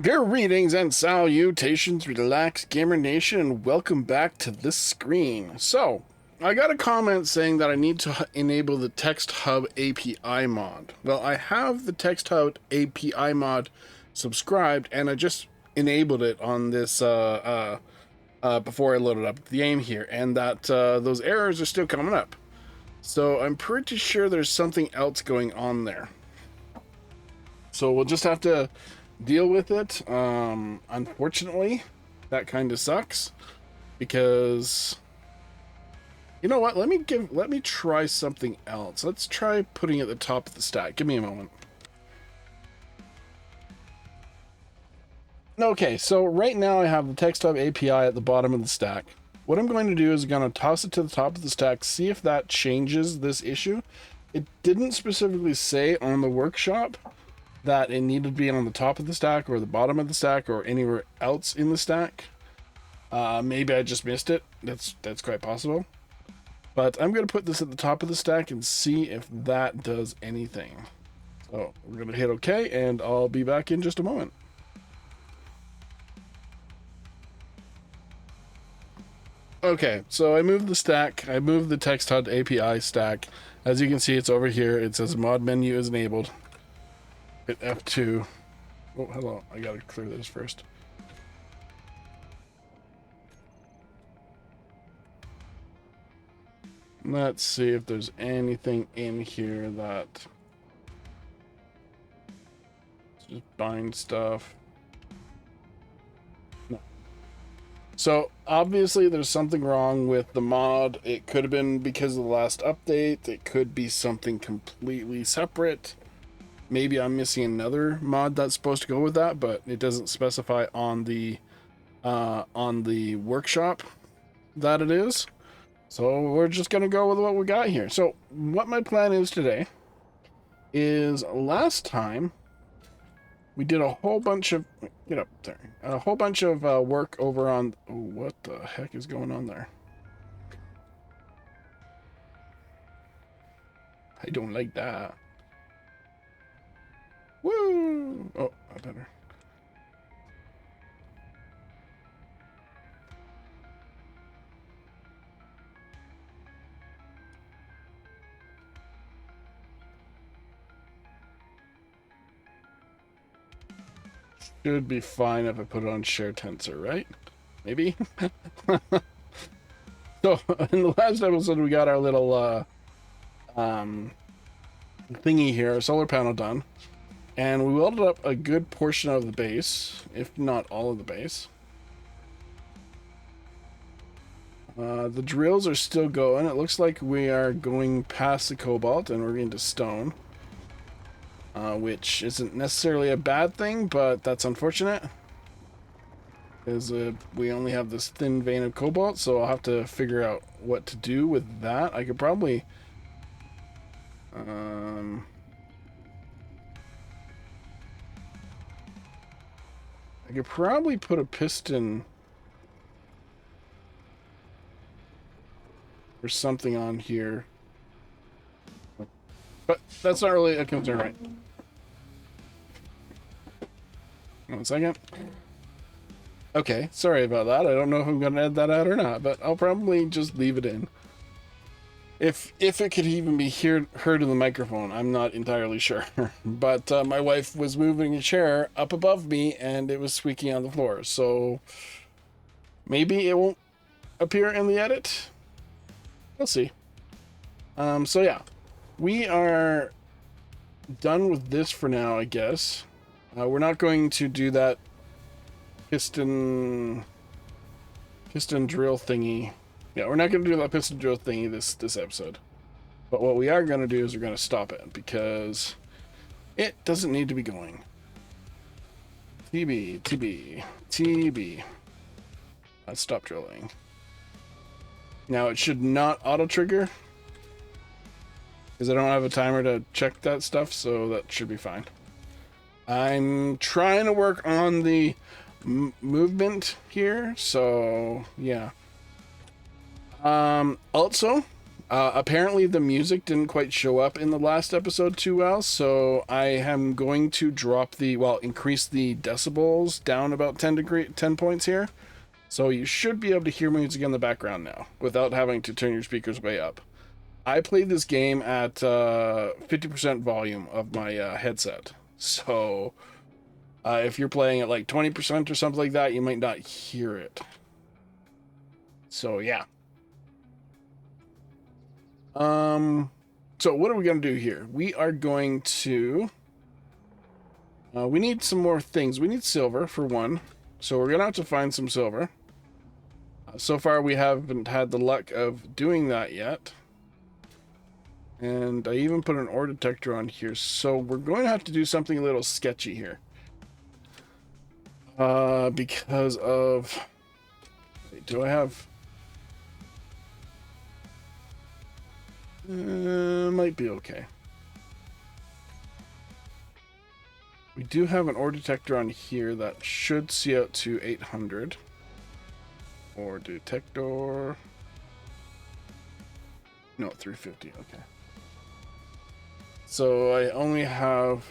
Greetings and salutations, relaxed gamer nation, and welcome back to this screen. So, I got a comment saying that I need to enable the Text Hub API mod. Well, I have the Text Hub API mod subscribed, and I just enabled it on this before I loaded up the game here, and that those errors are still coming up. So I'm pretty sure there's something else going on there. So we'll just have to deal with it. Unfortunately, that kind of sucks because you know what? Let me try something else. Let's try putting it at the top of the stack. Give me a moment. Okay, so right now I have the Text Hub API at the bottom of the stack. What I'm going to do is I'm going to toss it to the top of the stack, see if that changes this issue. It didn't specifically say on the workshop that it needed to be on the top of the stack or the bottom of the stack or anywhere else in the stack. Maybe I just missed it. That's quite possible. But I'm going to put this at the top of the stack and see if that does anything. So we're going to hit OK, and I'll be back in just a moment. Okay, so I moved the stack. I moved the Text Hub API stack. As you can see, it's over here. It says mod menu is enabled. Hit F2. Oh, hello. I gotta clear this first. Let's see if there's anything in here that just bind stuff. No. So obviously there's something wrong with the mod. It could have been because of the last update. It could be something completely separate. Maybe I'm missing another mod that's supposed to go with that, but it doesn't specify on the workshop that it is. So we're just gonna go with what we got here. So what my plan is today is last time we did a whole bunch of work over on. Oh, what the heck is going on there? I don't like that. Woo! Oh, I better. Should be fine if I put it on share tensor, right? Maybe? So, in the last episode, we got our little thingy here, our solar panel done. And we welded up a good portion of the base, if not all of the base. The drills are still going. It looks like we are going past the cobalt and we're into stone. Which isn't necessarily a bad thing, but that's unfortunate. Because we only have this thin vein of cobalt, so I'll have to figure out what to do with that. I could probably... I could probably put a piston or something on here. But that's not really a concern, right? 1 second. Okay, sorry about that. I don't know if I'm going to add that out or not, but I'll probably just leave it in. If it could even be heard in the microphone, I'm not entirely sure. But my wife was moving a chair up above me, and it was squeaking on the floor. So maybe it won't appear in the edit. We'll see. So yeah, we are done with this for now, I guess. We're not going to do that piston drill thingy. Yeah, we're not going to do that piston drill thingy this episode. But what we are going to do is we're going to stop it because it doesn't need to be going. TB. Let's stop drilling. Now it should not auto trigger because I don't have a timer to check that stuff, so that should be fine. I'm trying to work on the movement here, so yeah. Also, Apparently the music didn't quite show up in the last episode too well, so I am going to increase the decibels down about 10 points here. So you should be able to hear music in the background now without having to turn your speakers way up. I played this game at 50% volume of my headset. So if you're playing at like 20% or something like that, you might not hear it. So yeah. So what are we going to do here? We are going to... we need some more things. We need silver, for one. So we're going to have to find some silver. So far, we haven't had the luck of doing that yet. And I even put an ore detector on here. So we're going to have to do something a little sketchy here. Because of... Wait, do I have... might be okay. We do have an ore detector on here that should see out to 800. Ore detector. No, 350. Okay. So I only have...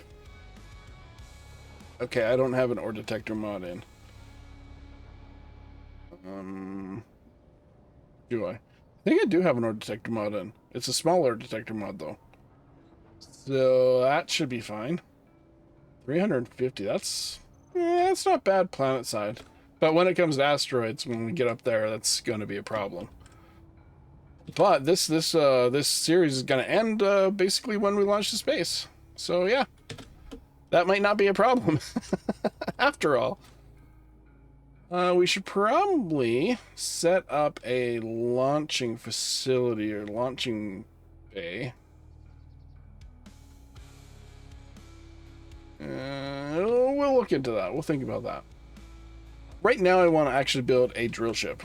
Okay, I don't have an ore detector mod in. Do I? I think I do have an ore detector mod in. It's a small ore detector mod, though. So that should be fine. 350, that's not bad planet side. But when it comes to asteroids, when we get up there, that's going to be a problem. But this series is going to end basically when we launch to space. So yeah, that might not be a problem after all. We should probably set up a launching facility or launching bay. We'll look into that. We'll think about that. Right now, I want to actually build a drill ship.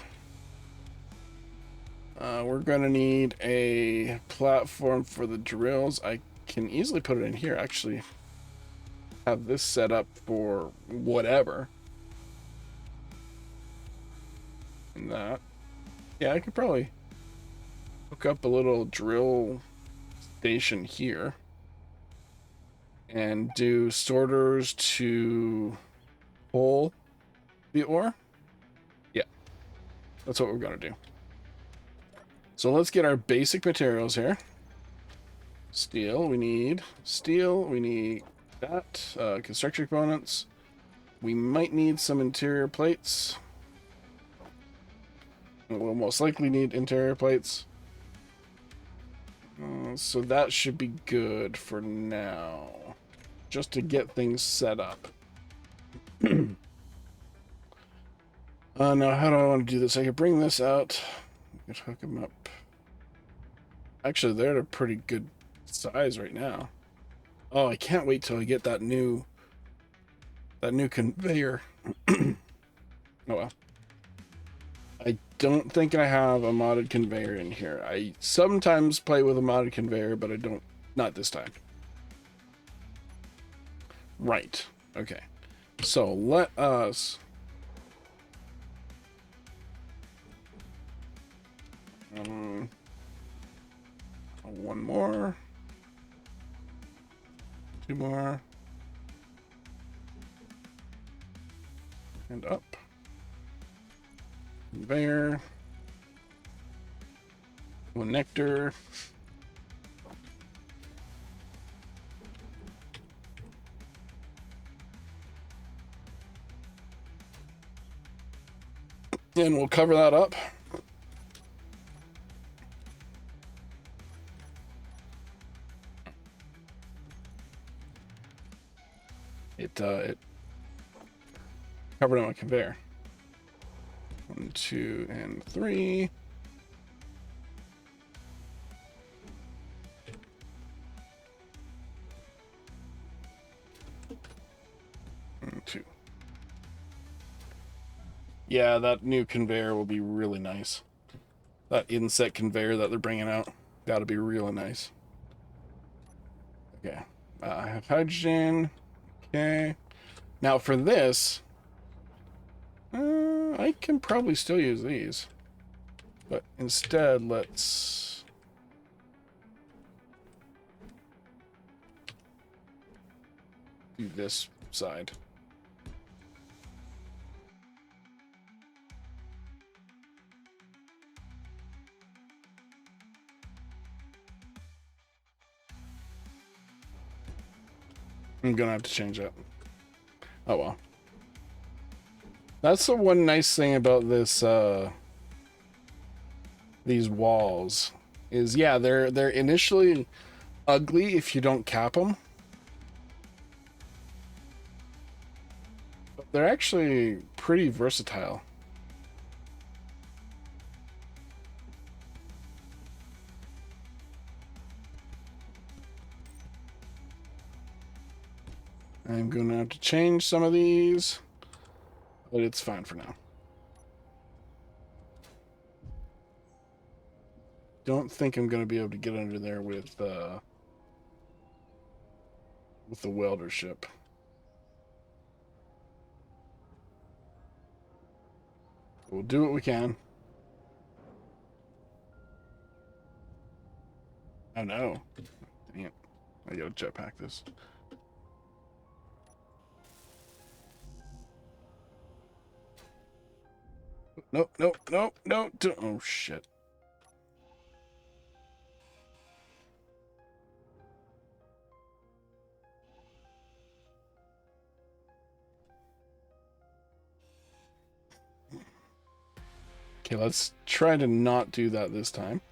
We're going to need a platform for the drills. I can easily put it in here, actually. Have this set up for whatever. And that. Yeah, I could probably hook up a little drill station here. And do sorters to pull the ore. Yeah, that's what we're going to do. So let's get our basic materials here. Steel, we need that. Construction components. We might need some interior plates. We'll most likely need interior plates. So that should be good for now. Just to get things set up. Now, how do I want to do this? I could bring this out. I could hook them up. Actually, they're at a pretty good size right now. Oh, I can't wait till I get that new conveyor. Oh well. I don't think I have a modded conveyor in here. I sometimes play with a modded conveyor, but I don't. Not this time. Right. Okay. So let us... one more. Two more. And up. Conveyor. Connector. And we'll cover that up. It covered on my conveyor. 1, 2, and 3. And 2. Yeah, that new conveyor will be really nice. That inset conveyor that they're bringing out, that'll be really nice. Okay. I have hydrogen. Okay. Now for this, I can probably still use these. But instead, let's do this side. I'm gonna have to change that. Oh well. That's the one nice thing about this these walls is, yeah, they're initially ugly if you don't cap them. But they're actually pretty versatile. I'm going to have to change some of these, but it's fine for now. Don't think I'm going to be able to get under there with the welder ship. We'll do what we can. Oh no. Dang it. I gotta jetpack this. Nope, nope, nope, nope. Oh shit. Okay, let's try to not do that this time.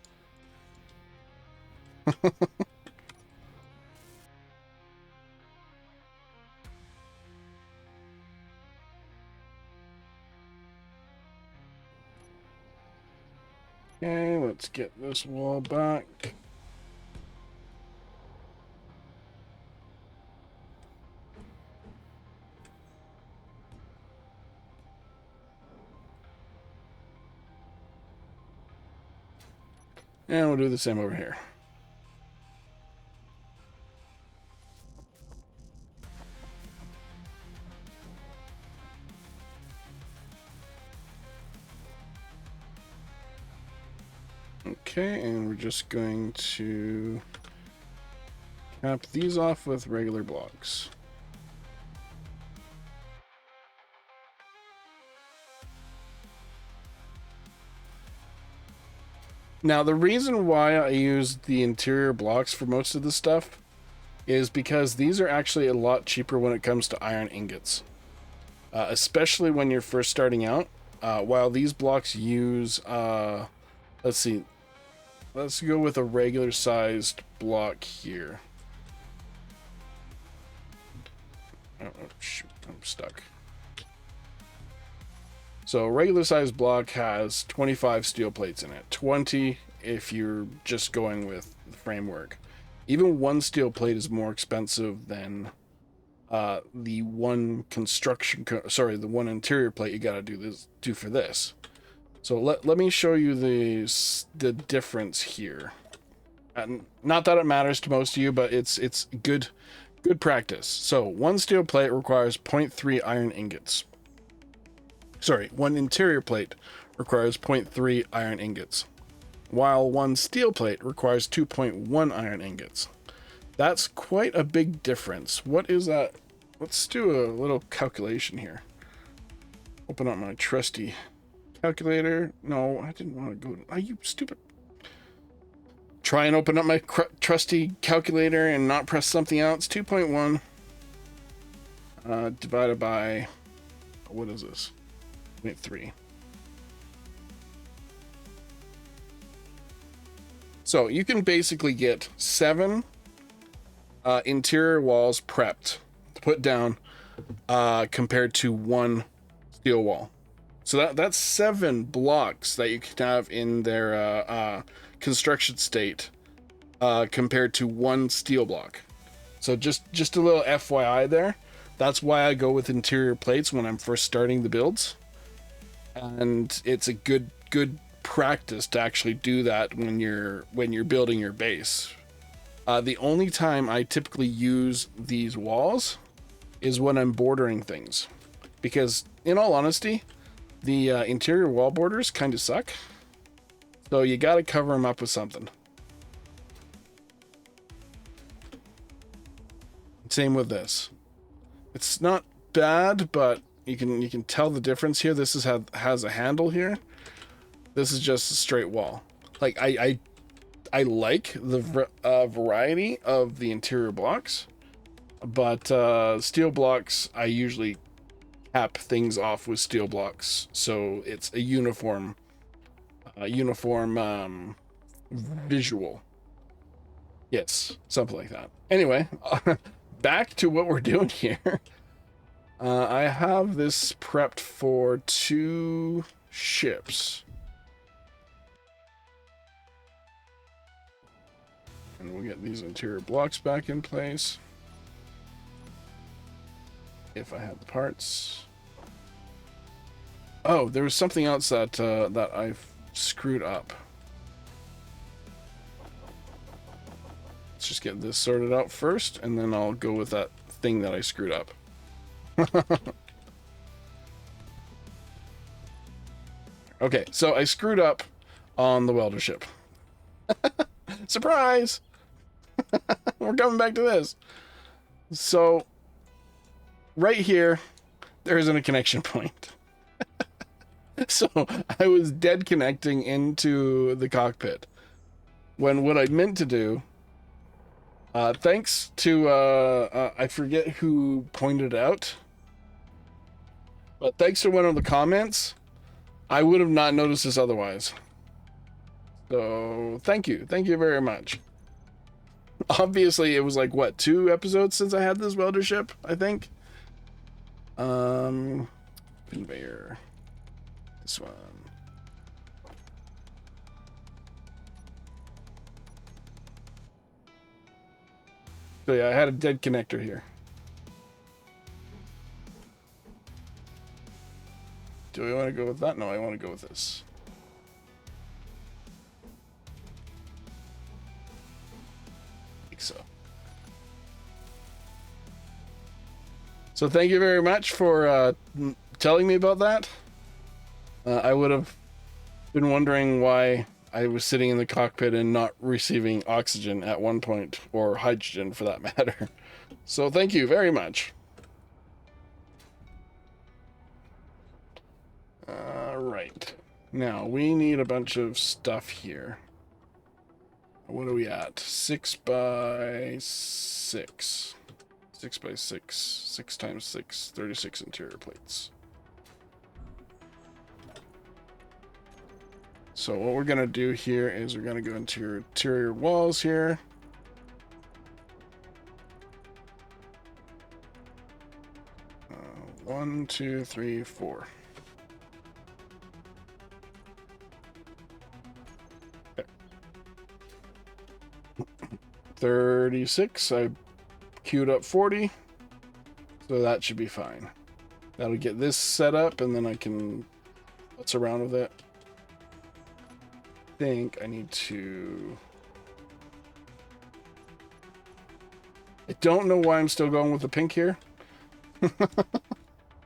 Okay, let's get this wall back. And we'll do the same over here. Okay, and we're just going to cap these off with regular blocks. Now, the reason why I use the interior blocks for most of this stuff is because these are actually a lot cheaper when it comes to iron ingots. Especially when you're first starting out. While these blocks use, let's see, let's go with a regular sized block here. Oh, shoot, I'm stuck. So a regular sized block has 25 steel plates in it, 20 if you're just going with the framework. Even one steel plate is more expensive than the one the one interior plate you gotta do for this. So let me show you the difference here. And not that it matters to most of you, but it's good practice. So one steel plate requires 0.3 iron ingots. Sorry, one interior plate requires 0.3 iron ingots, while one steel plate requires 2.1 iron ingots. That's quite a big difference. What is that? Let's do a little calculation here. Open up my trusty calculator. No, I didn't want to go. Are you stupid? Try and open up my trusty calculator and not press something else. 2.1 divided by, what is this? 0.3. So you can basically get 7 interior walls prepped to put down compared to 1 steel wall. So that's 7 blocks that you can have in their construction state compared to 1 steel block. So just a little FYI there. That's why I go with interior plates when I'm first starting the builds. And it's a good practice to actually do that when you're building your base. The only time I typically use these walls is when I'm bordering things, because in all honesty, the interior wall borders kind of suck. So you got to cover them up with something. Same with this. It's not bad, but you can tell the difference here. This has a handle here. This is just a straight wall. Like I like the variety of the interior blocks, but steel blocks I usually cap things off with steel blocks, so it's a uniform visual. Yes, something like that. Anyway, back to what we're doing here. I have this prepped for 2 ships. And we'll get these interior blocks back in place. If I had the parts. Oh, there was something else that that I've screwed up. Let's just get this sorted out first, and then I'll go with that thing that I screwed up. Okay, so I screwed up on the welder ship. Surprise! We're coming back to this. So, right here, there isn't a connection point. So, I was dead connecting into the cockpit. When what I meant to do, thanks to, I forget who pointed it out, but thanks to one of the comments, I would have not noticed this otherwise. So, thank you. Thank you very much. Obviously, it was like, what, 2 episodes since I had this welder ship, I think? Conveyor. This one. So yeah, I had a dead connector here. Do we want to go with that? No, I want to go with this. I think so. So thank you very much for telling me about that. I would have been wondering why I was sitting in the cockpit and not receiving oxygen at one point, or hydrogen for that matter. So thank you very much. Right. Now, we need a bunch of stuff here. What are we at? 6 by 6. 6 by 6. 6 times 6. 36 interior plates. So what we're going to do here is we're going to go into your interior walls here. One, 2, 3, 4. Okay. 36. I queued up 40. So that should be fine. That'll get this set up, and then I can putz around with it. I think I need to... I don't know why I'm still going with the pink here.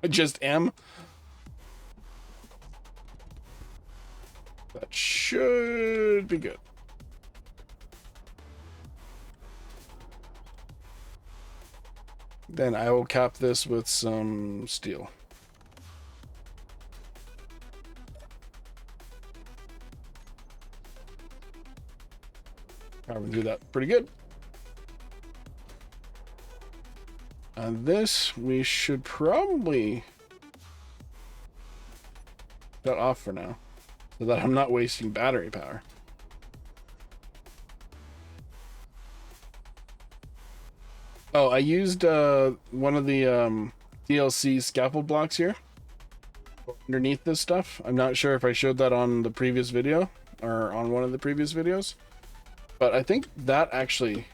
I just am. That should be good. Then I will cap this with some steel. I will do that pretty good. And this we should probably shut off for now, so that I'm not wasting battery power. Oh, I used one of the DLC scaffold blocks here underneath this stuff. I'm not sure if I showed that on the previous video or on one of the previous videos, but I think that actually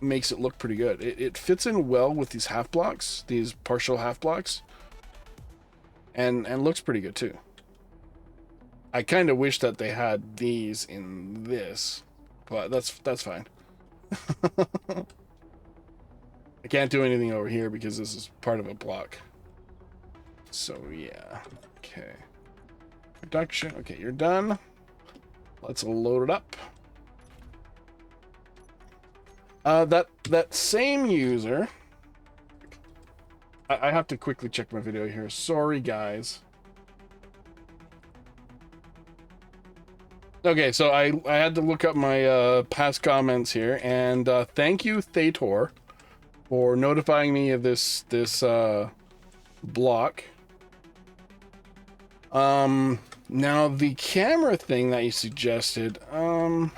makes it look pretty good. It fits in well with these half blocks, these partial half blocks, and looks pretty good too. I kind of wish that they had these in this, but that's fine. I can't do anything over here because this is part of a block. So yeah, okay. Production, okay, you're done. Let's load it up. That same user I have to quickly check my video here. Sorry, guys. Okay, so I had to look up my past comments here, and thank you, Thator, for notifying me of this block. Now the camera thing that you suggested, I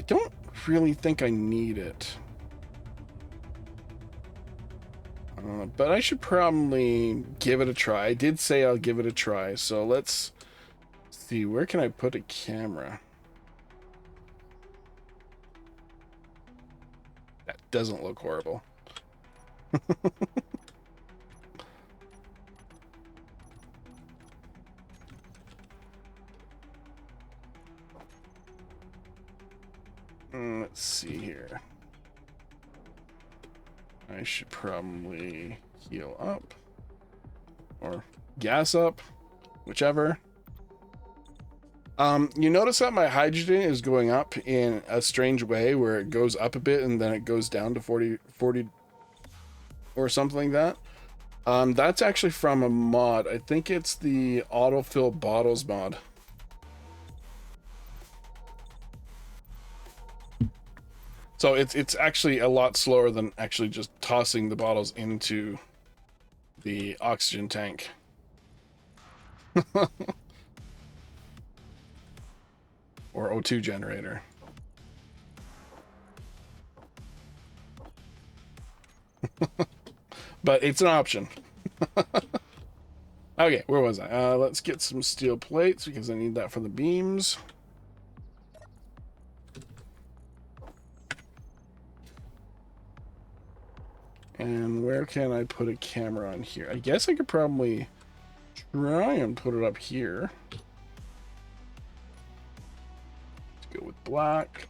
don't really think I need it. But I should probably give it a try. I did say I'll give it a try, so let's see. Where can I put a camera? That doesn't look horrible. Let's see here. I should probably heal up or gas up, whichever. You notice that my hydrogen is going up in a strange way where it goes up a bit and then it goes down to 40 or something like that. That's actually from a mod. I think it's the autofill bottles mod. So it's actually a lot slower than actually just tossing the bottles into the oxygen tank. Or O2 generator. But it's an option. Okay, where was I? Let's get some steel plates because I need that for the beams. And where can I put a camera on here? I guess I could probably try and put it up here. Let's go with black.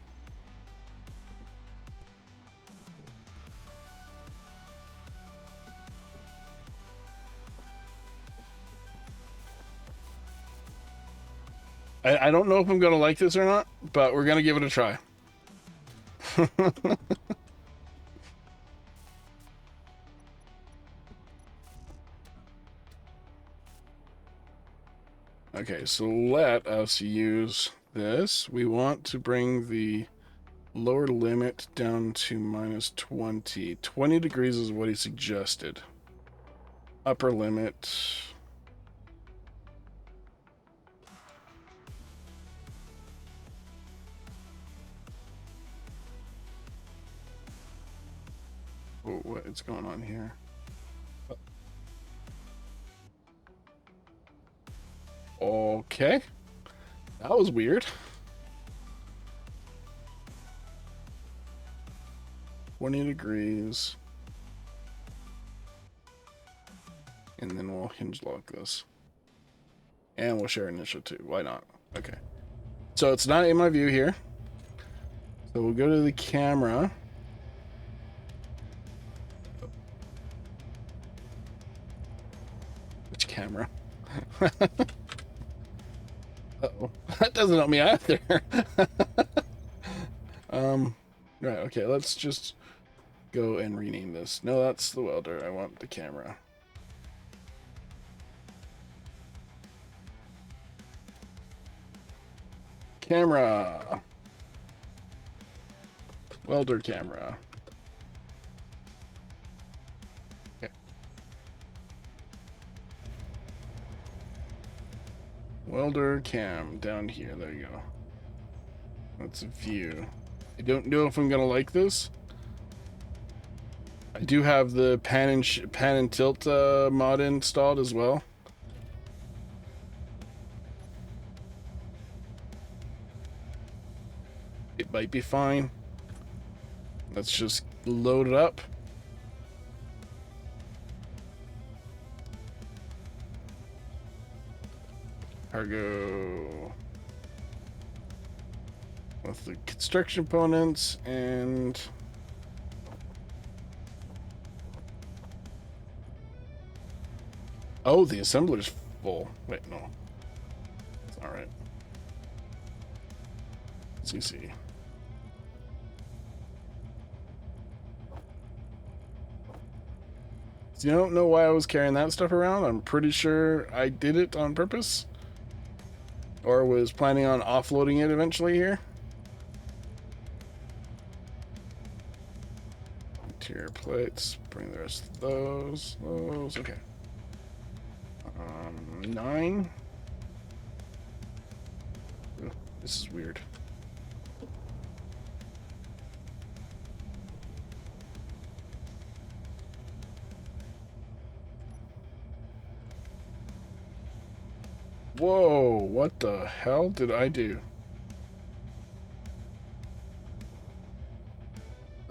I don't know if I'm going to like this or not, but we're going to give it a try. Okay, so let us use this. We want to bring the lower limit down to minus 20. 20 degrees is what he suggested. Upper limit. Oh, what is going on here? Okay. That was weird. 20 degrees. And then we'll hinge lock this. And we'll share initiative too. Why not? Okay. So it's not in my view here. So we'll go to the camera. Which camera? Uh-oh. That doesn't help me either. Right, okay, let's just go and rename this. No, that's the welder. I want the camera. Camera. Welder camera. Okay. Welder cam down here. There you go. That's a view. I don't know if I'm gonna like this. I do have the pan and tilt mod installed as well. It might be fine. Let's just load it up. Cargo. With the construction components and oh, the assembler's full. Wait, no. It's all right. CC. You don't know why I was carrying that stuff around? I'm pretty sure I did it on purpose. Or was planning on offloading it eventually here. Interior plates. Bring the rest of those. Those. Okay. 9. Ugh, this is weird. Whoa, what the hell did I do?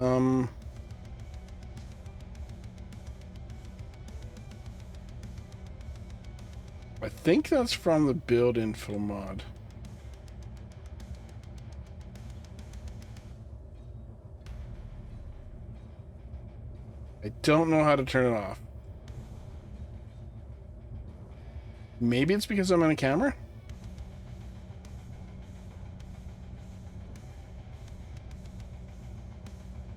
I think that's from the build info mod. I don't know how to turn it off. Maybe it's because I'm on a camera?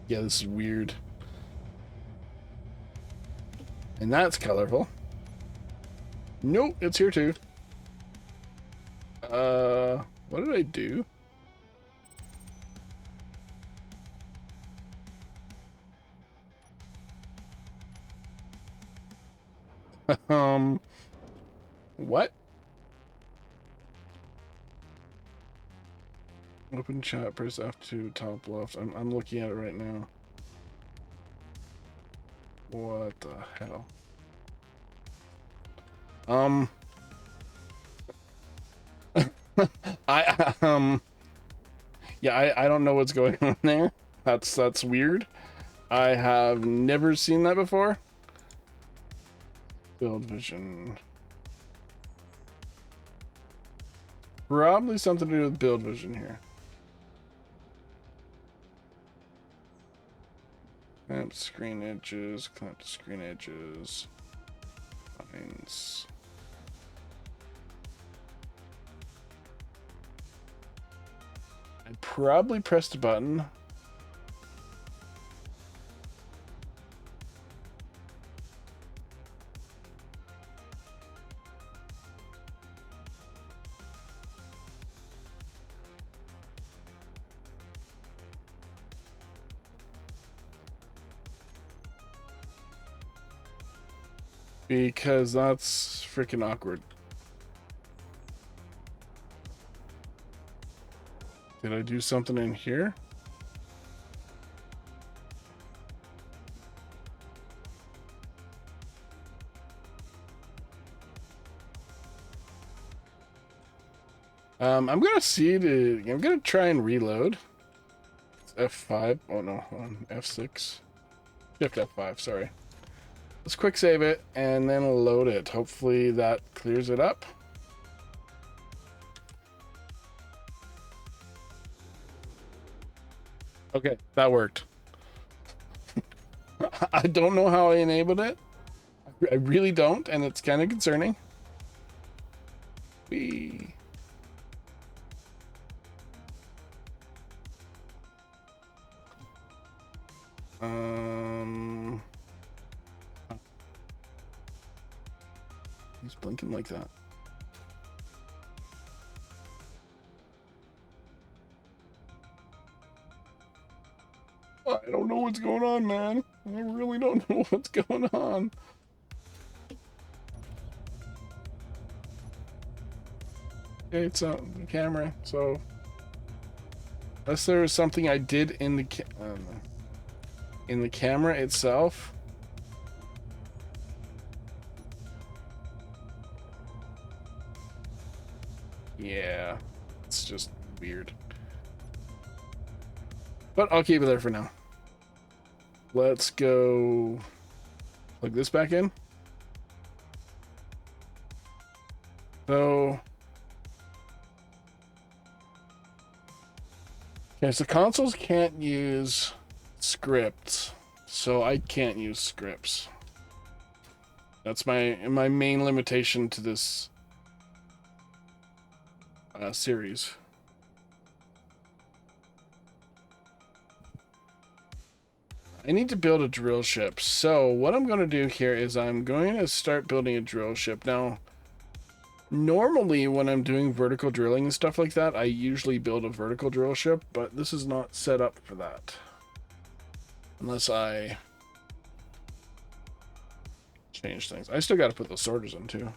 Yeah, this is weird. And that's colorful. Nope, it's here too. What did I do? What? Open chat, press F2, top left. I'm looking at it right now. What the hell? Yeah, I don't know what's going on there. That's weird. I have never seen that before. Build vision. Probably something to do with build vision here. Clamp screen edges, clamp to screen edges. Lines. I probably pressed a button. Because that's freaking awkward. Did I do something in here? I'm gonna try and reload. It's F5. Oh no, hold on. F6. Shift F5, sorry. Let's quick save it and then load it. Hopefully that clears it up. Okay, that worked. I don't know how I enabled it. I really don't, and it's kind of concerning. Whee. He's blinking like that. I don't know what's going on, man. I really don't know what's going on. Okay, it's on the camera, so unless there was something I did in the camera itself. Yeah, it's just weird. But I'll keep it there for now. Let's go plug this back in. So, okay, so consoles can't use scripts, so I can't use scripts. That's my main limitation to this series. I need to build a drill ship. So what I'm going to do here is I'm going to start building a drill ship. Now, normally when I'm doing vertical drilling and stuff like that, I usually build a vertical drill ship, but this is not set up for that. Unless I change things. I still got to put the sorters in too.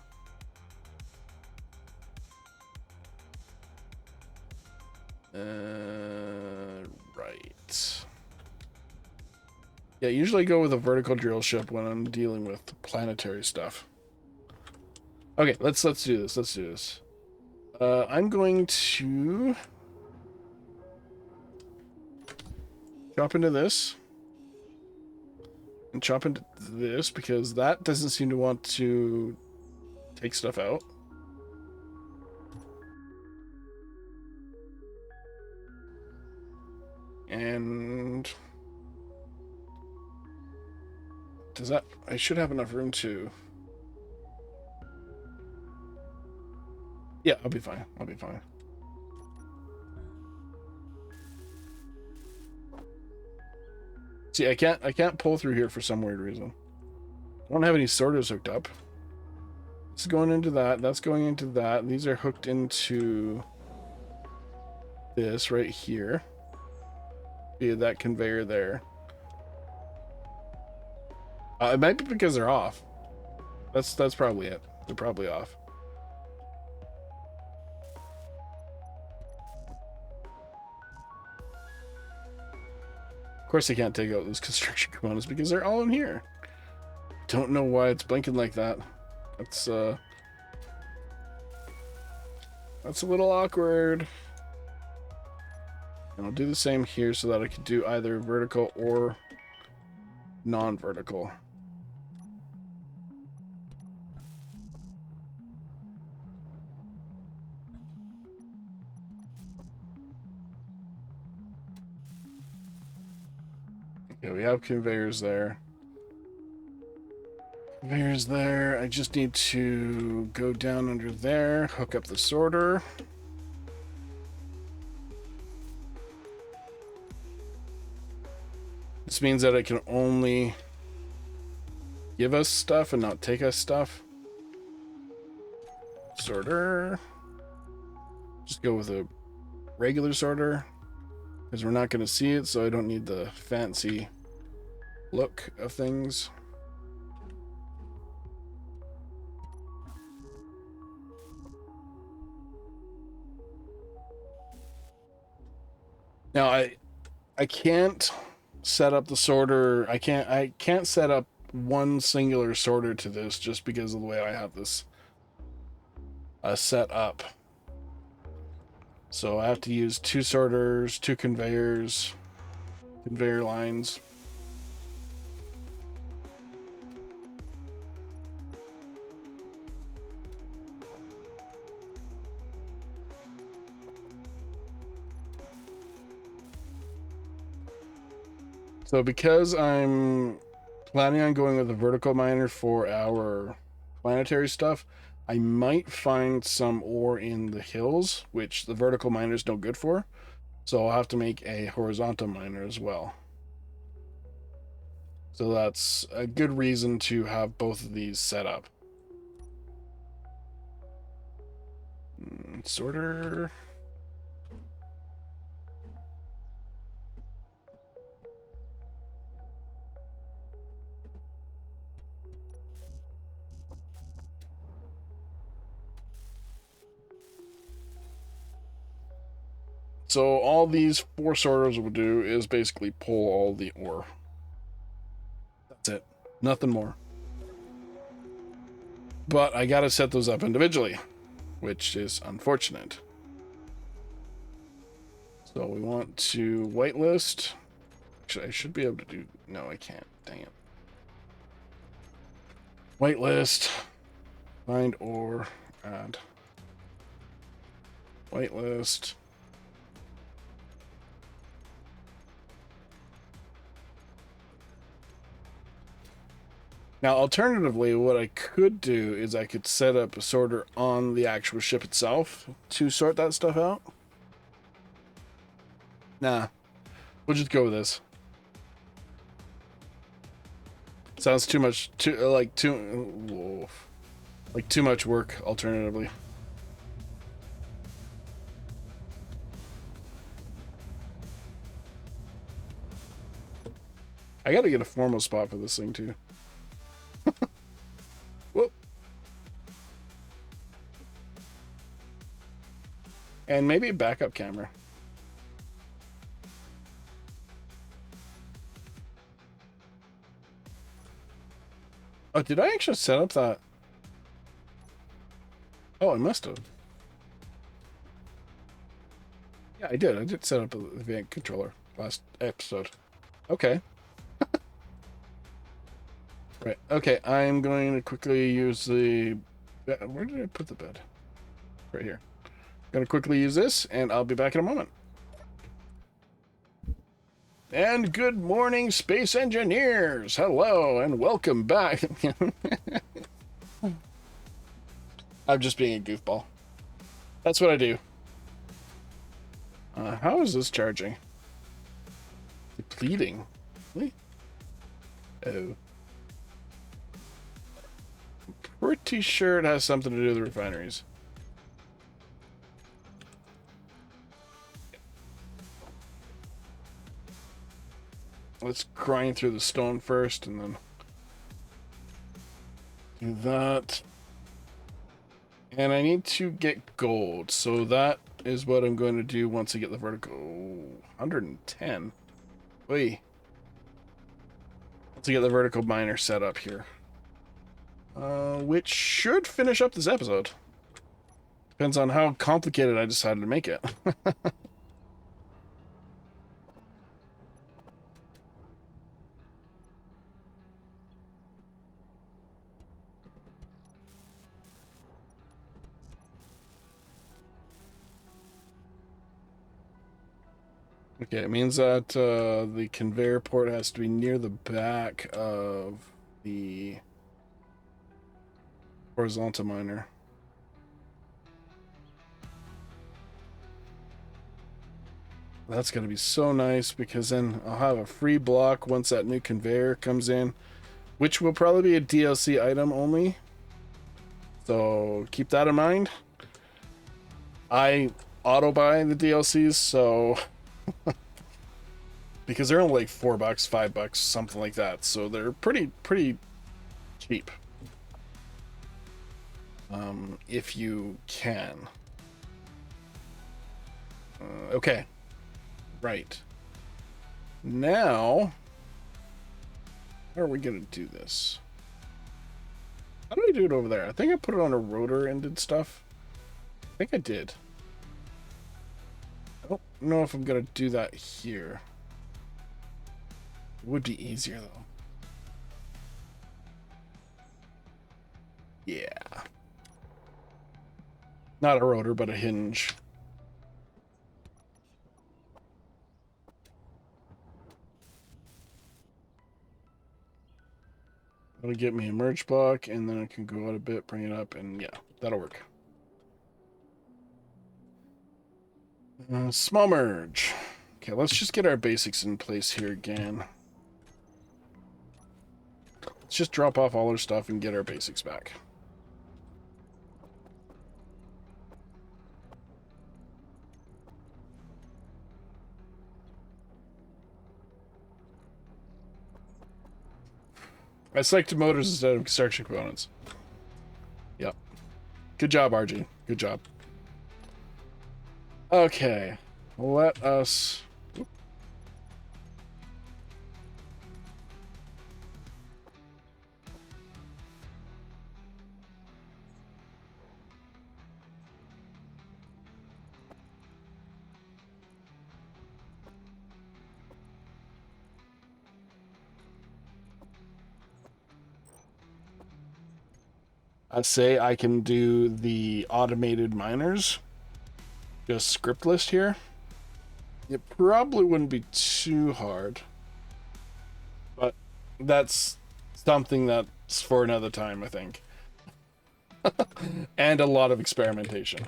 Right. Yeah, usually go with a vertical drill ship when I'm dealing with planetary stuff. Okay, let's do this. Let's do this. I'm going to chop into this and chop into this because that doesn't seem to want to take stuff out. And does that... I should have enough room to... Yeah, I'll be fine. I'll be fine. See, I can't pull through here for some weird reason. I don't have any sorters hooked up. It's going into that. That's going into that. These are hooked into this right here via that conveyor there. It might be because they're off. That's probably it. They're probably off. Of course, I can't take out those construction components because they're all in here. Don't know why it's blinking like that. That's a little awkward. And I'll do the same here so that I can do either vertical or non-vertical. Okay, we have conveyors there. Conveyors there. I just need to go down under there, hook up the sorter. This means that it can only give us stuff and not take us stuff. Sorter. Just go with a regular sorter because we're not going to see it, so I don't need the fancy look of things. Now I can't set up the sorter. I can't set up one singular sorter to this just because of the way I have this set up. So I have to use 2 sorters, 2 conveyors, conveyor lines. So because I'm planning on going with a vertical miner for our planetary stuff, I might find some ore in the hills, which the vertical miner is no good for. So I'll have to make a horizontal miner as well. So that's a good reason to have both of these set up. Sorter. So all these 4 sorters will do is basically pull all the ore. That's it. Nothing more. But I gotta set those up individually, which is unfortunate. So we want to whitelist. Actually, I should be able to do... No, I can't. Dang it. Whitelist. Find ore. Add. Whitelist. Now, alternatively, what I could do is I could set up a sorter on the actual ship itself to sort that stuff out. Nah, we'll just go with this. Sounds too much, like too much work, alternatively. I gotta get a formal spot for this thing, too. Whoop. And maybe a backup camera. Oh, did I actually set up that? Oh, I must have. Yeah, I did. I did set up a event controller last episode. Okay. Right. Okay, I'm going to quickly use the... Where did I put the bed? Right here. Gonna quickly use this, and I'll be back in a moment. And good morning, space engineers! Hello, and welcome back. I'm just being a goofball. That's what I do. How is this charging? Depleting? Really? Oh. Pretty sure it has something to do with the refineries. Let's grind through the stone first, and then do that. And I need to get gold, so that is what I'm going to do once I get the vertical. 110. Wait. Once I get the vertical miner set up here. Which should finish up this episode. Depends on how complicated I decided to make it. Okay, it means that the conveyor port has to be near the back of the horizontal miner. That's going to be so nice, because then I'll have a free block once that new conveyor comes in, which will probably be a DLC item only. So keep that in mind. I auto buy the DLCs, so because they're only like $4, $5, something like that. So they're pretty cheap. If you can. Okay. Right. Now, how are we gonna do this? How do I do it over there? I think I put it on a rotor and did stuff. I think I did. I don't know if I'm gonna do that here. It would be easier though. Yeah. Not a rotor, but a hinge. That'll get me a merge block, and then I can go out a bit, bring it up, and yeah, that'll work. Small merge. Okay, let's just get our basics in place here again. Let's just drop off all our stuff and get our basics back. I selected motors instead of construction components. Yep. Good job, RG. Good job. Okay. Let us... I say I can do the automated miners. Just script list here. It probably wouldn't be too hard. But that's something that's for another time, I think. And a lot of experimentation.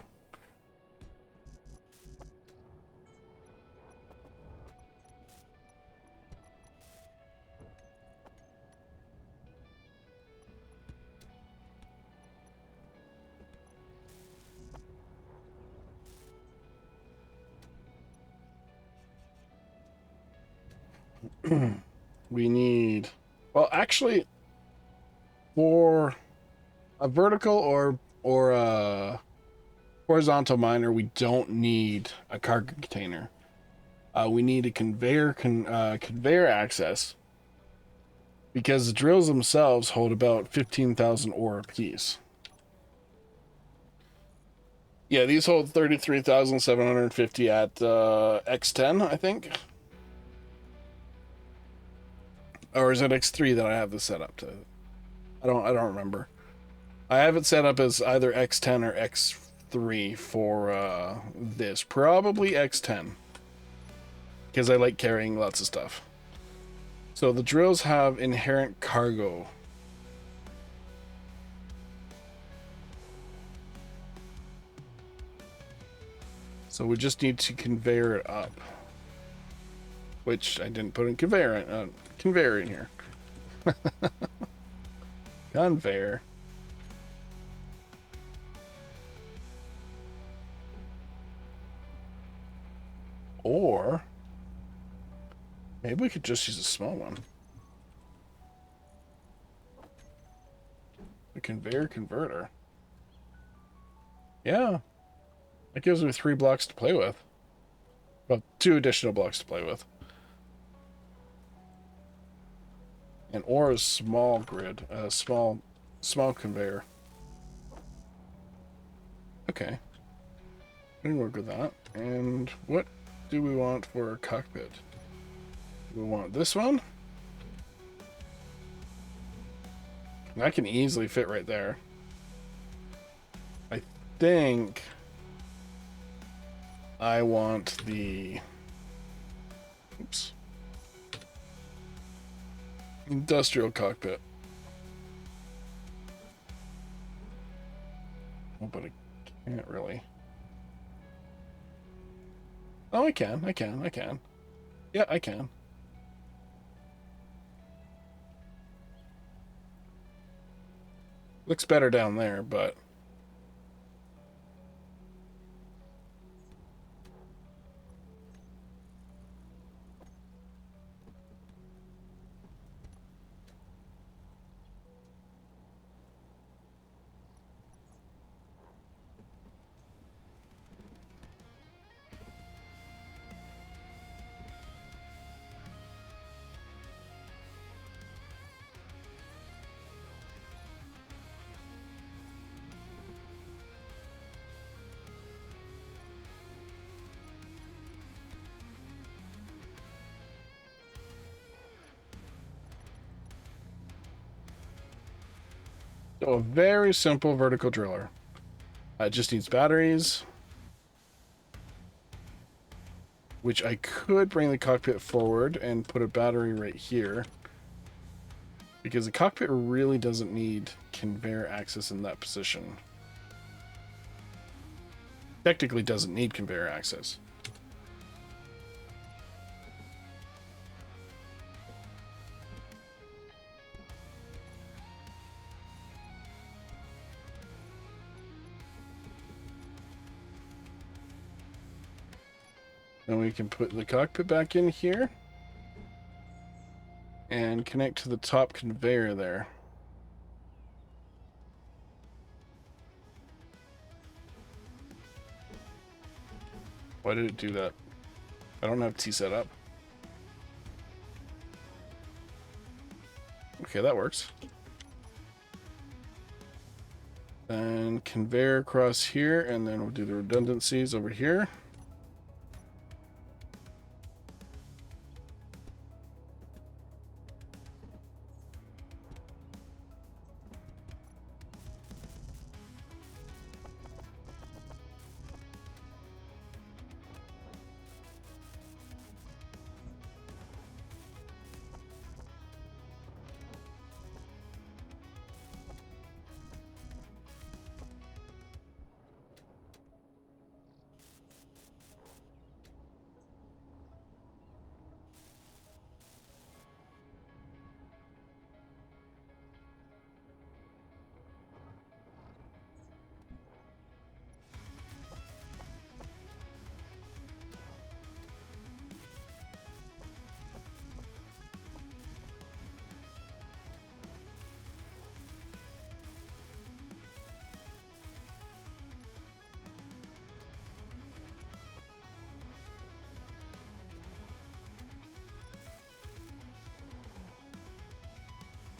We need, well, actually, for a vertical or a horizontal miner, we don't need a cargo container. We need a conveyor access because the drills themselves hold about 15,000 ore apiece. Yeah, these hold 33,750 at X10, I think. Or is it X3 that I have this set up to? I don't remember. I have it set up as either X10 or X3 for this. Probably X10. Because I like carrying lots of stuff. So the drills have inherent cargo. So we just need to conveyor it up. Which I didn't put in conveyor in here. Conveyor. Or maybe we could just use a small one. The conveyor converter. Yeah. That gives me 3 blocks to play with. Well, 2 additional blocks to play with. And or a small grid. Small conveyor. Okay. We can work with that. And what do we want for our cockpit? Do we want this one? That can easily fit right there. I think I want the... Oops. Industrial cockpit. Oh, but I can't really. Oh, I can. Yeah, I can. Looks better down there, but... So a very simple vertical driller. It just needs batteries. Which I could bring the cockpit forward and put a battery right here. Because the cockpit really doesn't need conveyor access in that position. Technically doesn't need conveyor access. Then we can put the cockpit back in here. And connect to the top conveyor there. Why did it do that? I don't have T set up. Okay, that works. Then conveyor across here, and then we'll do the redundancies over here.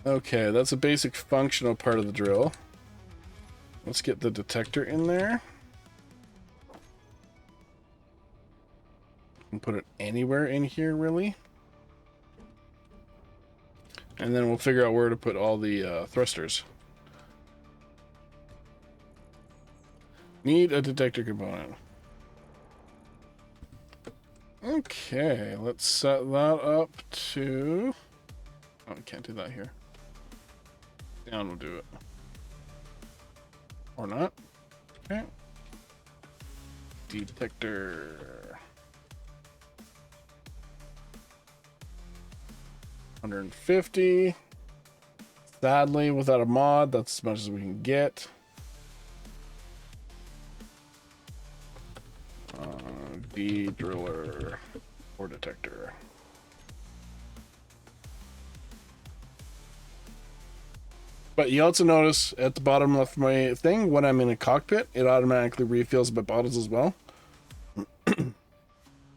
Okay, that's a basic functional part of the drill. Let's get the detector in there. And put it anywhere in here, really. And then we'll figure out where to put all the thrusters. Need a detector component. Okay, let's set that up to... Oh, we can't do that here. Down will do it. Or not. Okay. Detector. 150. Sadly, without a mod, that's as much as we can get. D-driller or detector. But you also notice at the bottom left of my thing, when I'm in a cockpit, it automatically refills my bottles as well.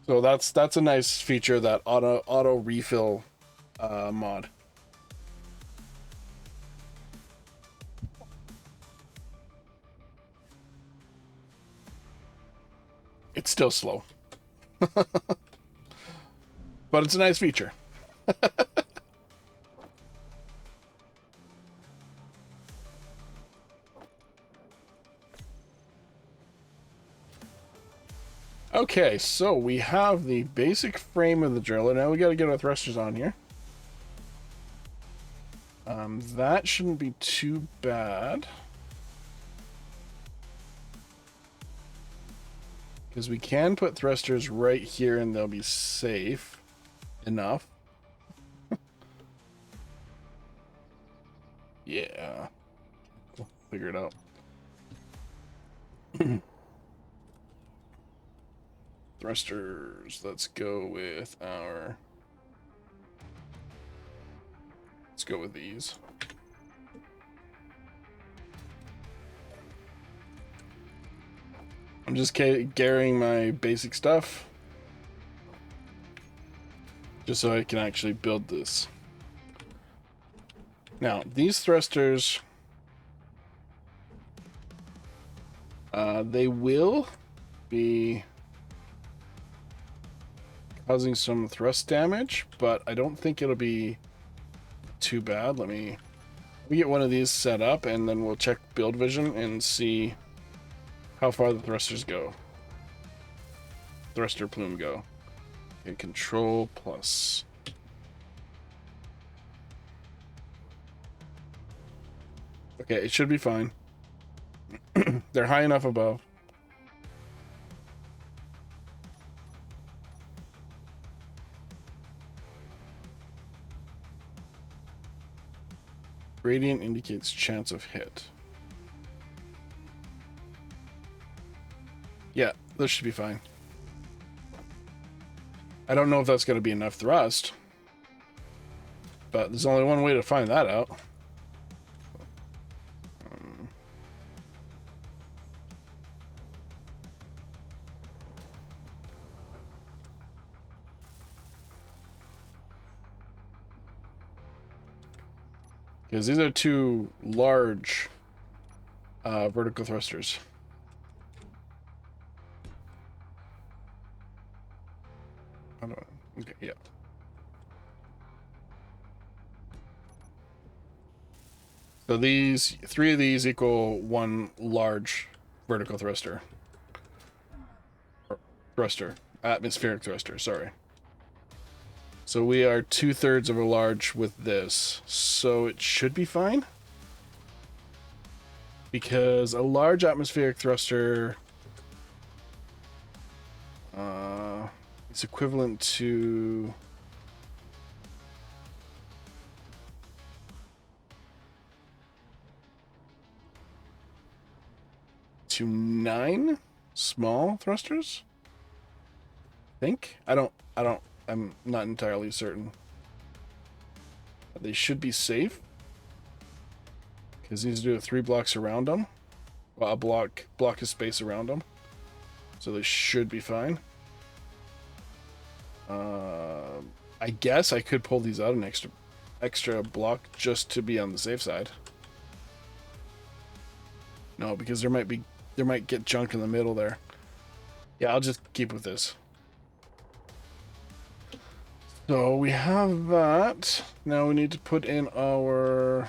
So that's a nice feature, that auto refill mod. It's still slow. But it's a nice feature. Okay, so we have the basic frame of the driller. Now we got to get our thrusters on here. That shouldn't be too bad. Because we can put thrusters right here and they'll be safe enough. Yeah. We'll figure it out. Thrusters. Let's go with our... Let's go with these. I'm just carrying my basic stuff. Just so I can actually build this. Now, these thrusters... they will be causing some thrust damage, but I don't think it'll be too bad. Let me get one of these set up, and then we'll check build vision and see how far the thrusters go. Thruster plume go. Okay, control plus. Okay, it should be fine. They're high enough above. Gradient indicates chance of hit. Yeah, this should be fine. I don't know if that's going to be enough thrust, but there's only one way to find that out. Because these are two large vertical thrusters. I don't know. Okay, yeah. So these, 3 of these equal 1 large vertical thruster. Atmospheric thruster, sorry. So we are 2/3 of a large with this. So it should be fine. Because a large atmospheric thruster is equivalent to... to 9 small thrusters? I think? I'm not entirely certain. But they should be safe. Because these do 3 blocks around them. Well, a block of space around them. So they should be fine. I guess I could pull these out an extra extra block just to be on the safe side. No, because there might get junk in the middle there. Yeah, I'll just keep with this. So we have that. Now we need to put in our...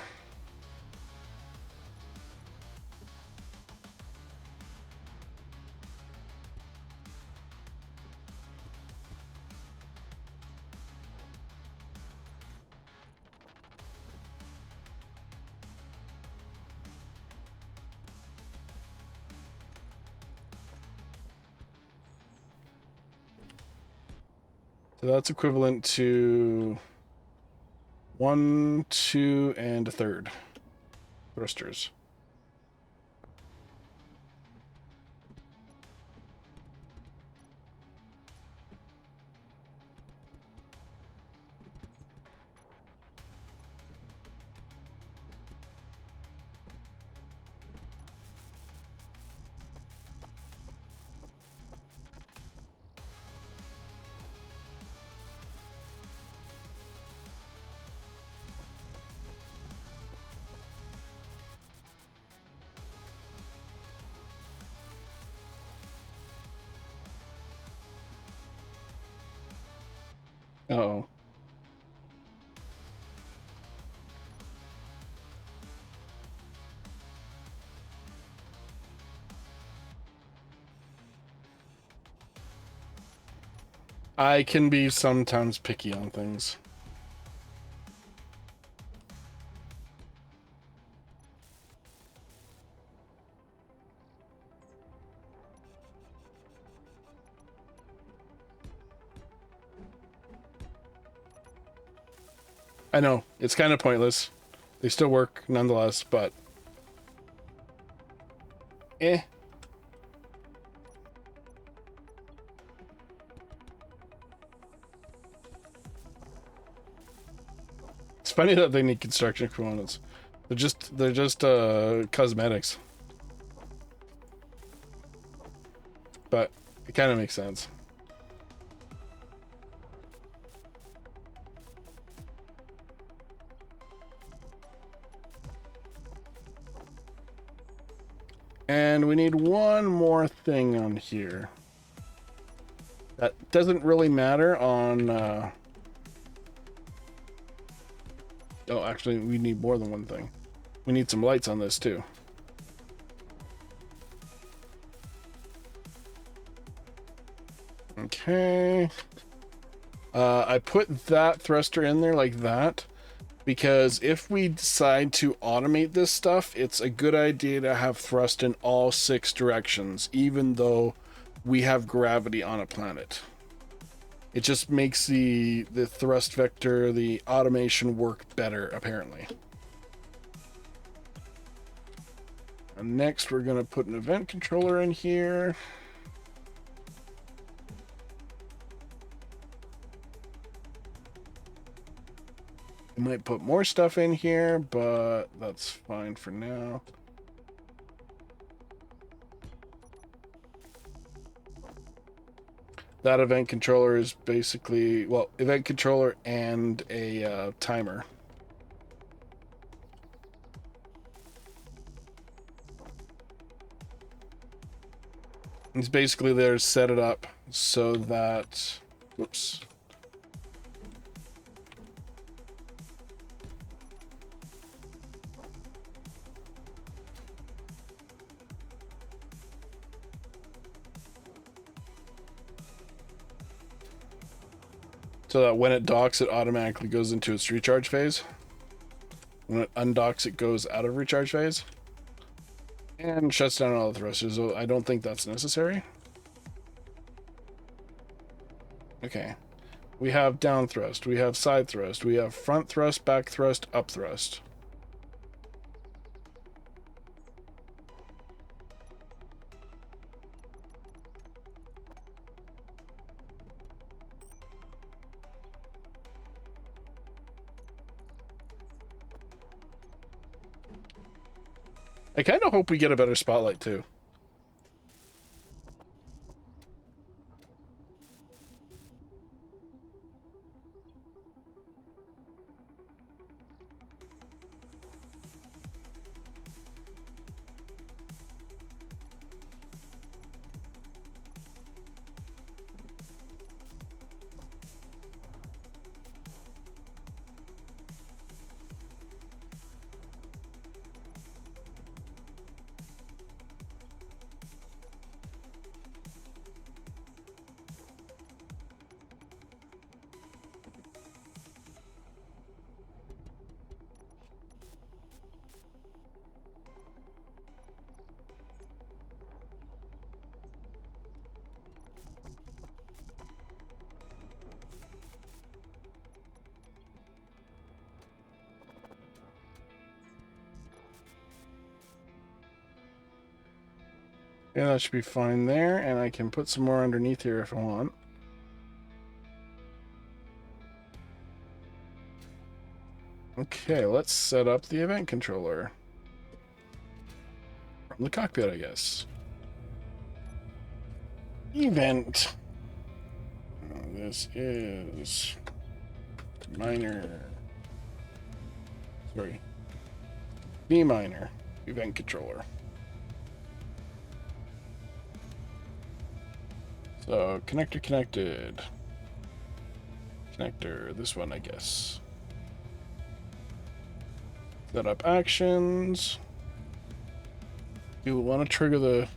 So that's equivalent to 1, 2, and a third thrusters. Uh-oh. I can be sometimes picky on things. I know, it's kind of pointless. They still work nonetheless, but... Eh. It's funny that they need construction components. They're just cosmetics. But it kind of makes sense. And we need one more thing on here. That doesn't really matter on... Oh, actually, we need more than one thing. We need some lights on this, too. Okay. I put that thruster in there like that because if we decide to automate this stuff, it's a good idea to have thrust in all 6 directions, even though we have gravity on a planet. It just makes the thrust vector, the automation work better, apparently. And next, we're going to put an event controller in here. I might put more stuff in here, but that's fine for now. That event controller is basically, well, event controller and a timer. It's basically there to set it up so that, whoops. So that when it docks, it automatically goes into its recharge phase. When it undocks, it goes out of recharge phase. And shuts down all the thrusters, so I don't think that's necessary. Okay. We have down thrust, we have side thrust, we have front thrust, back thrust, up thrust. I kind of hope we get a better spotlight too. Yeah, that should be fine there, and I can put some more underneath here if I want. Okay, let's set up the event controller. From the cockpit, I guess. Event. This is minor. Sorry. B minor event controller. So connector connected. Connector, this one, I guess. Set up actions. Do we want to trigger the...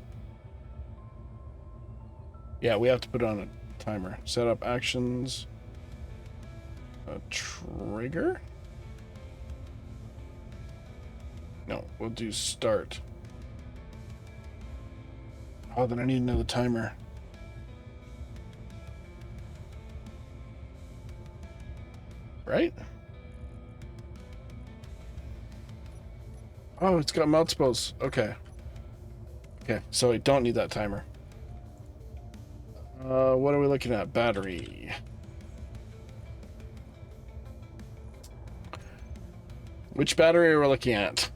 Yeah, we have to put on a timer. Set up actions. A trigger? No, we'll do start. Oh, then I need another timer. Right? Oh, it's got multiples. Okay. Okay, so I don't need that timer. What are we looking at? Battery. Which battery are we looking at?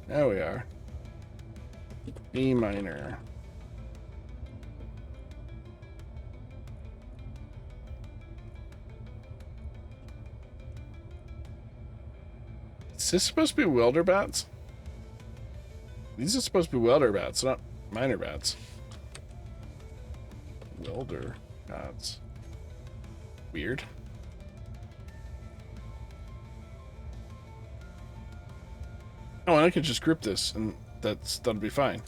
There we are. B minor. Is this supposed to be welder bats? These are supposed to be welder bats, not minor bats. Welder bats. Weird. Oh, and I can just group this, and that'll be fine.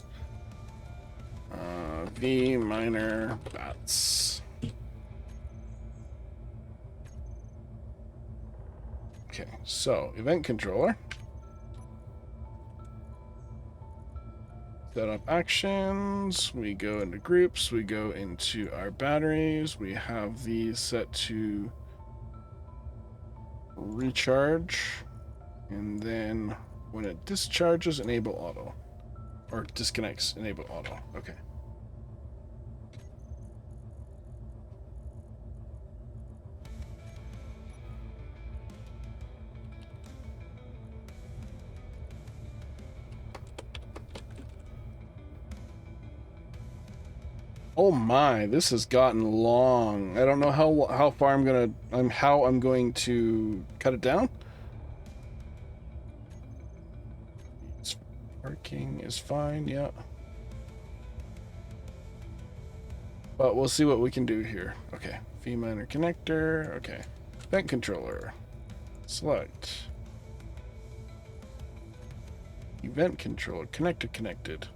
V minor bats. Okay, so event controller. Set up actions. We go into groups. We go into our batteries. We have these set to recharge, and then when it discharges, enable auto, or disconnects, enable auto. Okay. Oh my, this has gotten long. I don't know how far I'm going to cut it down. Parking is fine, yeah. But we'll see what we can do here. Okay, V minor connector. Okay, event controller. Select. Event controller. Connector connected.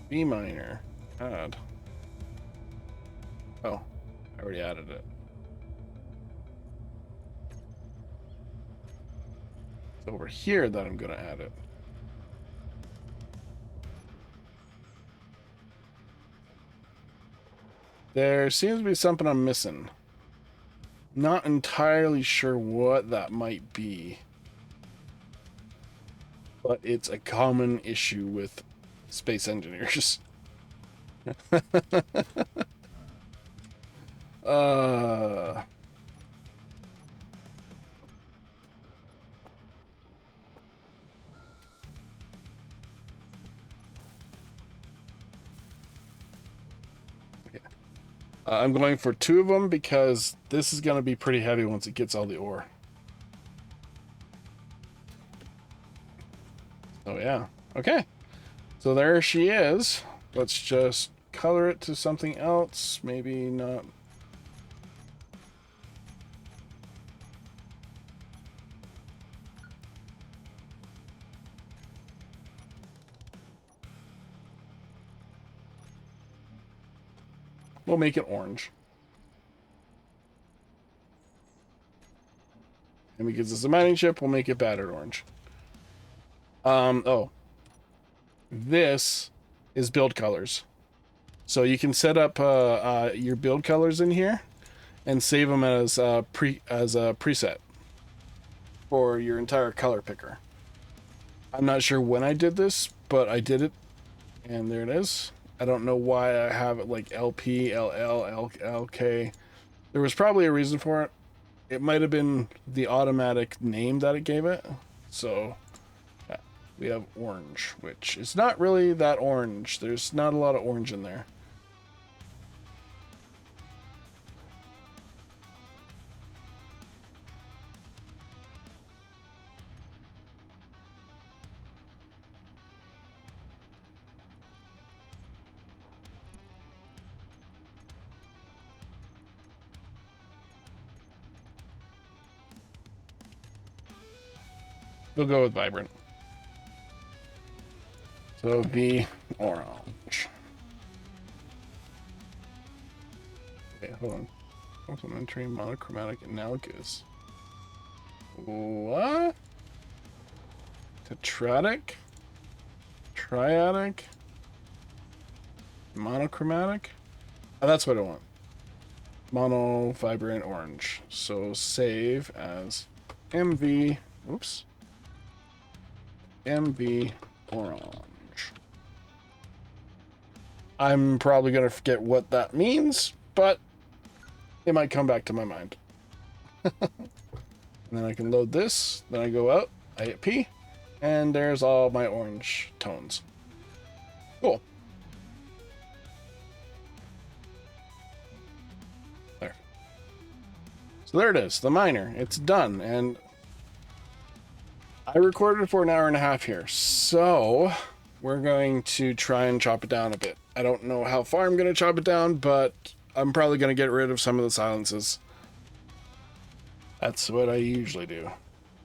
V minor. Add. Oh, I already added it. It's over here that I'm going to add it. There seems to be something I'm missing. Not entirely sure what that might be. But it's a common issue with space engineers. uh... I'm going for 2 of them because this is going to be pretty heavy once it gets all the ore. Oh, yeah. Okay. So there she is. Let's just color it to something else. Maybe not. We'll make it orange. And because it's a mining ship, we'll make it battered orange. Oh. This is build colors. So you can set up your build colors in here and save them as a preset for your entire color picker. I'm not sure when I did this, but I did it, and there it is. I don't know why I have it like LP, LL, LK. There was probably a reason for it. It might have been the automatic name that it gave it. So yeah, we have orange, which is not really that orange. There's not a lot of orange in there. We'll go with vibrant. So be orange. Okay, hold on. Complementary, monochromatic, analogous. What? Tetradic? Triadic? Monochromatic? Oh, that's what I want. Mono, vibrant, orange. So save as MV. Oops. MV orange. I'm probably going to forget what that means, but it might come back to my mind. And then I can load this. Then I go out. I hit P. And there's all my orange tones. Cool. There. So there it is. The minor. It's done. And I recorded for an hour and a half here. So we're going to try and chop it down a bit. I don't know how far I'm going to chop it down, but I'm probably going to get rid of some of the silences. That's what I usually do.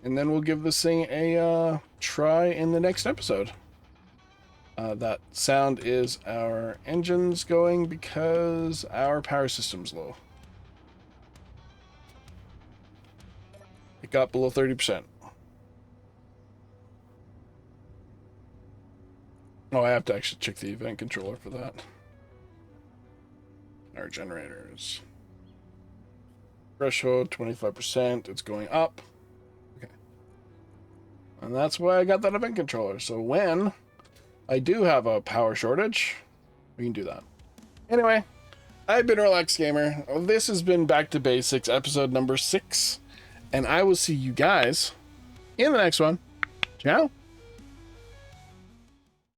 And then we'll give this thing a try in the next episode. That sound is our engines going because our power system's low. It got below 30%. Oh, I have to actually check the event controller for that. Our generators. Threshold, 25%. It's going up. Okay. And that's why I got that event controller. So when I do have a power shortage, we can do that. Anyway, I've been Relaxed Gamer. This has been Back to Basics, episode number 6. And I will see you guys in the next one. Ciao.